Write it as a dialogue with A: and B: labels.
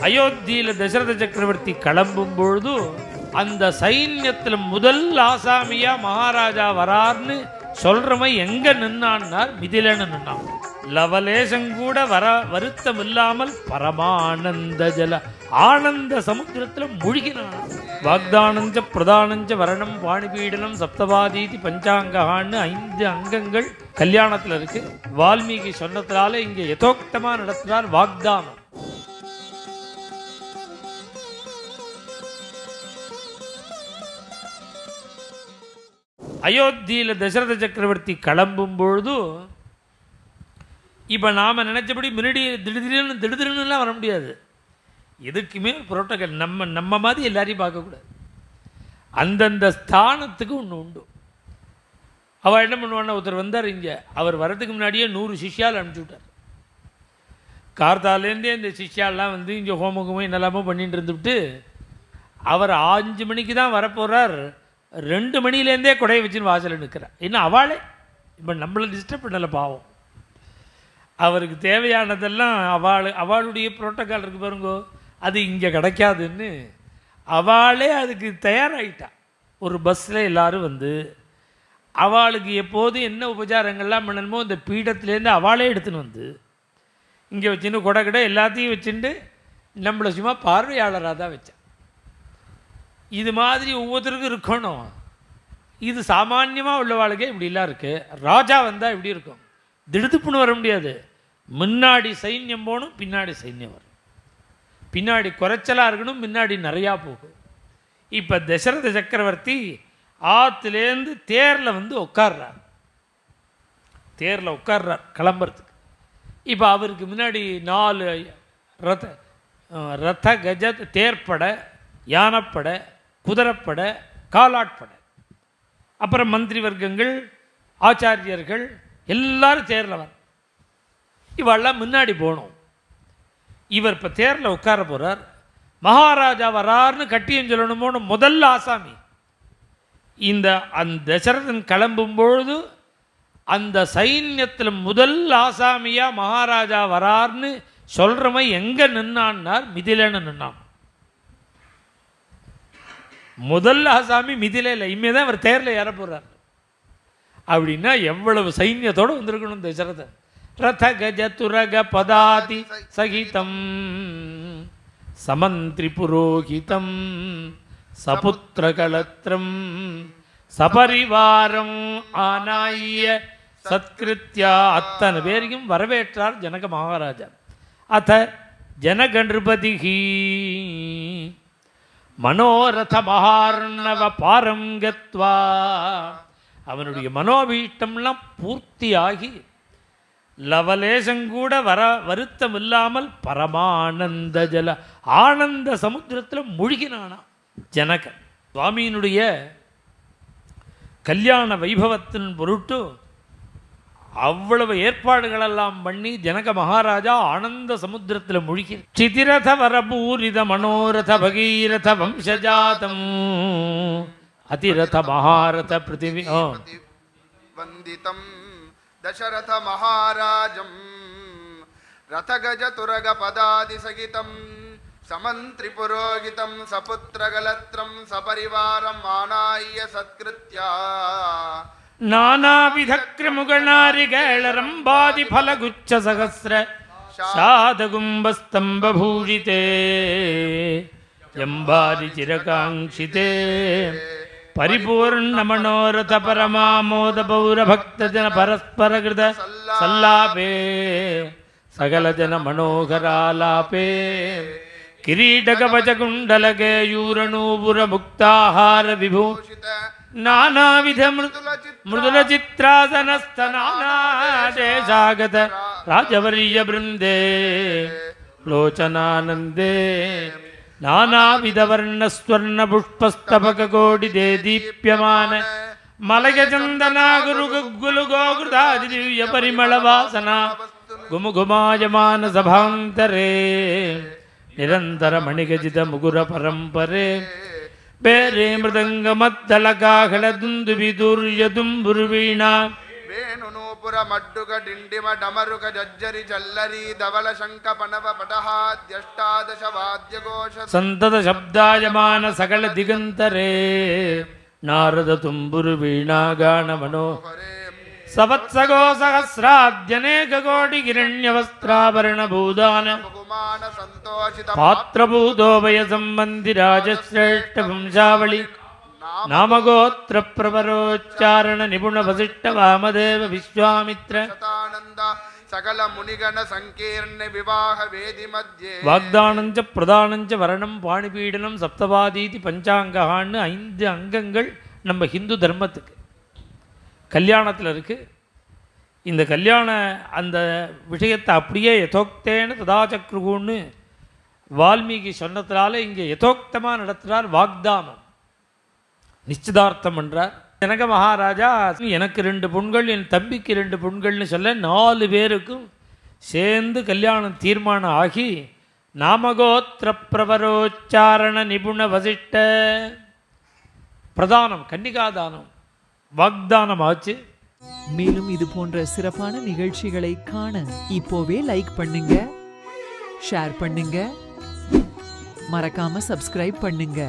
A: அயோத்தியில தசரத சக்கரவர்த்தி கிளம்பும் பொழுது அந்த சைன்யத்துல முதல் ஆசாமியா மகாராஜா வரார்னு சொல்றவன் எங்க நின்னான்னார், மிதிலன்னு நின்னான். லவலேசங்கூட வருத்தம் இல்லாமல் பரமானந்த ஜல ஆனந்த சமுத்திரத்துல முழுகினான். வாக்தானஞ்ச பிரதானஞ்ச வரணம் வாணிபீடனம் சப்தவாதீதி பஞ்சாங்ககான்னு 5 அங்கங்கள் கல்யாணத்துல இருக்கு. வால்மீகி சொன்னதுனால இங்க யதோக்தமா நடத்தினார் வாக்தானம். அயோத்தியில தசரத சக்கரவர்த்தி கிளம்பும் பொழுது இப்போ நாம் நினச்சபடி முன்னாடி திடீர்னுலாம் வர முடியாது. எதுக்குமே ஒரு புரோட்டோக்கால். நம்ம மாதிரி எல்லாரையும் பார்க்கக்கூடாது. அந்தந்த ஸ்தானத்துக்கு ஒன்று உண்டு. அவள் என்ன பண்ணுவான்னா, ஒருத்தர் வந்தார் இங்கே, அவர் வரதுக்கு முன்னாடியே 100 சிஷ்யால் அனுப்பிச்சி விட்டார். கார்த்தாலேருந்தே இந்த சிஷ்யாலாம் வந்து இங்கே ஹோமகுமம் என்னெல்லாமோ பண்ணிட்டு இருந்துவிட்டு அவர் 5 மணிக்கு தான் வரப்போகிறார். 2 மணிலேருந்தே கொடையை வச்சுன்னு வாசலில் நிற்கிறார். இன்னும் அவளே இப்போ நம்மளை டிஸ்டர்ப் பண்ணலை பாவம். அவருக்கு தேவையானதெல்லாம் அவளுடைய புரோட்டோக்கால் இருக்குது பாருங்கோ, அது இங்கே கிடைக்காதுன்னு அவளே அதுக்கு தயாராகிட்டா. ஒரு பஸ்ஸில் எல்லோரும் வந்து அவளுக்கு எப்போதும் என்ன உபச்சாரங்கள்லாம் பண்ணணுமோ இந்த பீடத்துலேருந்து அவளே எடுத்துன்னு வந்து இங்கே வச்சுன்னு கொடை கடை எல்லாத்தையும் வச்சுட்டு நம்மளை சும்மா பார்வையாளராக தான் வச்சேன். இது மாதிரி ஒவ்வொருத்தருக்கும் இருக்கணும். இது சாமான்யமாக உள்ளவாளுக்கே இப்படிலாம் இருக்குது. ராஜா வந்தால் இப்படி இருக்கும், திடுதுப்புன்னு வர முடியாது. முன்னாடி சைன்யம் போகணும், பின்னாடி சைன்யம் வரும். பின்னாடி குறைச்சலாக இருக்கணும், முன்னாடி நிறையா போகும். இப்போ தசரத சக்கரவர்த்தி ஆற்றுலேருந்து தேரில் வந்து உட்கார்றார். தேரில் உட்கார்றார் கிளம்புறதுக்கு. இப்போ அவருக்கு முன்னாடி 4 ரத கஜ தேர்ப்படை, யானைப்படை, குதிரைப்படை, காலாட்படை, அப்புறம் மந்திரி வர்க்கங்கள், ஆச்சாரியர்கள் எல்லாரும் தேரில் வர. இவெல்லாம் முன்னாடி போகணும். இவர் இப்போ தேரில் உட்கார போகிறார். மகாராஜா வரார்னு கட்டியம் சொல்லணுமோன்னு முதல் ஆசாமி அந்த தசரதன் கிளம்பும்பொழுது அந்த சைன்யத்தில் முதல் ஆசாமியாக மகாராஜா வரார்னு சொல்கிறவன் எங்கே நின்னான்னார், மிதிலன்னு நின்னான். முதல் ஆசாமி மிதிலையில். இனிமே தான் அவர் தேரில் ஏற போகிறார். அப்படின்னா எவ்வளவு சைன்யத்தோடு வந்திருக்கணும் தசரதன். ரத கஜ துரக பதாதி சகிதம் சமந்திரி புரோகிதம் சபுத்திர கலத்திரம் சபரிவாரம் ஆனாய சத்கிருத்யா. அத்தனை பேரையும் வரவேற்றார் ஜனக மகாராஜா. அத ஜனகநிருபதிஹி மனோரத மகார்ணவ பாரம் கத்வா. அவனுடைய மனோபீஷ்டம்லாம் பூர்த்தியாகி லவலேசங்கூட வருத்தம் இல்லாமல் பரமானந்த ஜல ஆனந்த சமுத்திரத்தில் முழுகினானா ஜனகன். சுவாமியினுடைய கல்யாண வைபவத்தின் பொருட்டு அவ்வளவு ஏற்பாடுகளெல்லாம் பண்ணி ஜனக மகாராஜா ஆனந்த சமுத்திரத்தில் முழுகி சிதிரத வரபூரித மனோரத பகீரத வம்சஜாதம் அதிரத மகாரத பிருத்திவி
B: வந்திதம் தசரத மகாராஜம் ரதகஜ துரக பதாதி சகிதம் சமந்திரி புரோகிதம் சபுத்திரகலத்ரம் சபரிவாரம் ஆனாய சத்கிருத்யா.
A: நானாவிதக்ரமுகநாரிகேளரம்பாதி ஃபலகுச்ச சகஸ்ர சாதகும்பஸ்தம்பபூஷிதே யம்பாதி சிரகாங்ஷிதே பரிபூர்ண மனோரத பரமாமோத பௌர பக்தஜன பரஸ்பரகிருத சல்லாபே சகல ஜன மனோகராலாபே கிரீடகவச குண்டலகேயூரணூபுர முக்தாஹார விபூஷித நானாவித மிருதுல சித்ராசனஸ்தனானாதேசாகத ராஜவர்ய பிருந்தே லோச்சனானந்தே நானாவித வர்ணஸ்வர்ண புஷ்பஸ்தபக கோடிதே தீப்யமான மலயச்சந்தனா குரு குலு கோகுதாதி திவ்ய பரிமள வாசனா குமுகுமாயமான சபாந்தரே நிரந்தர மணிகஜித முகுர பரம்பரே பேரே மிருதங்க மத்தளகாகல துந்துபி துர்ய தும்புருவீணா
B: ವೇಣುನೂಪುರ ಮಡ್ಡುಗ ಡಿಂಡಿಮ ಡಮರುಕ ಜಜ್ಜರಿ ಚಲ್ಲರಿ ಧವಳ ಶಂಕ ಪಣವ ಪಟಹಾದ್ಯಷ್ಟಾದಶ ವಾದ್ಯಘೋಷ
A: ಸಂತತ ಶಬ್ದಾಯಮಾನ ಸಕಲ ದಿಗಂತರೇ ನಾರದ ತುಂಬುರು ವೀಣಾಗಾನ ಮನೋಹರೇ ಸವತ್ಸಗೋ ಸಹಸ್ರಾದ್ಯನೇಕ ಕೋಟಿ ಕಿರಣ್ಯವಸ್ತ್ರಾಭರಣ ಭೂದಾನ ಪಾತ್ರಭೂತೋಭಯ ಸಂಬಂಧಿ ರಾಜಶ್ರೇಷ್ಠ ವಂಶಾವಳಿ ನಾಮಗೋತ್ರ ಪ್ರವರೋಚ್ಚಾರಣ ನಿಪುಣ ವಸಿಷ್ಠ ವಾಮದೇವ ವಿಶ್ವಾಮಿತ್ರ
B: ಸಕಲ ಮುನಿಗಣ ಸಂಕೀರ್ಣ ವಿವಾಹ ವೇದಿ ಮಧ್ಯೆ
A: வாக்தானஞ்ச பிரதானஞ்ச வரணம் பாணிபீடனம் சப்தவாதீதி பஞ்சாங்ககான்னு 5 அங்கங்கள் நம்ம ஹிந்து தர்மத்துக்கு கல்யாணத்தில் இருக்குது. இந்த கல்யாண அந்த விஷயத்தை அப்படியே யதோக்தேன ததாச்சக்ருகுன்னு வால்மீகி சொன்னதுனால இங்கே யதோக்தமாக நடத்துகிறார். வாக்தானம் நிச்சயதார்த்தம் பண்ணுறார். ஜனக மகாராஜா எனக்கு 2 பொண்கள் என் தம்பிக்கு 2 பொண்கள்னு சொல்ல 4 பேருக்கும் சேர்ந்து கல்யாணம் தீர்மானம் ஆகி நாமகோத்திர பிரவரோச்சாரண நிபுண வசிஷ்ட பிரதானம் கன்னிகாதானம் வாக்தானம் ஆச்சு.
C: மேலும் இது போன்ற சிறப்பான நிகழ்ச்சிகளை காண இப்போவே லைக் பண்ணுங்க, ஷேர் பண்ணுங்க, மறக்காம சப்ஸ்கிரைப் பண்ணுங்க.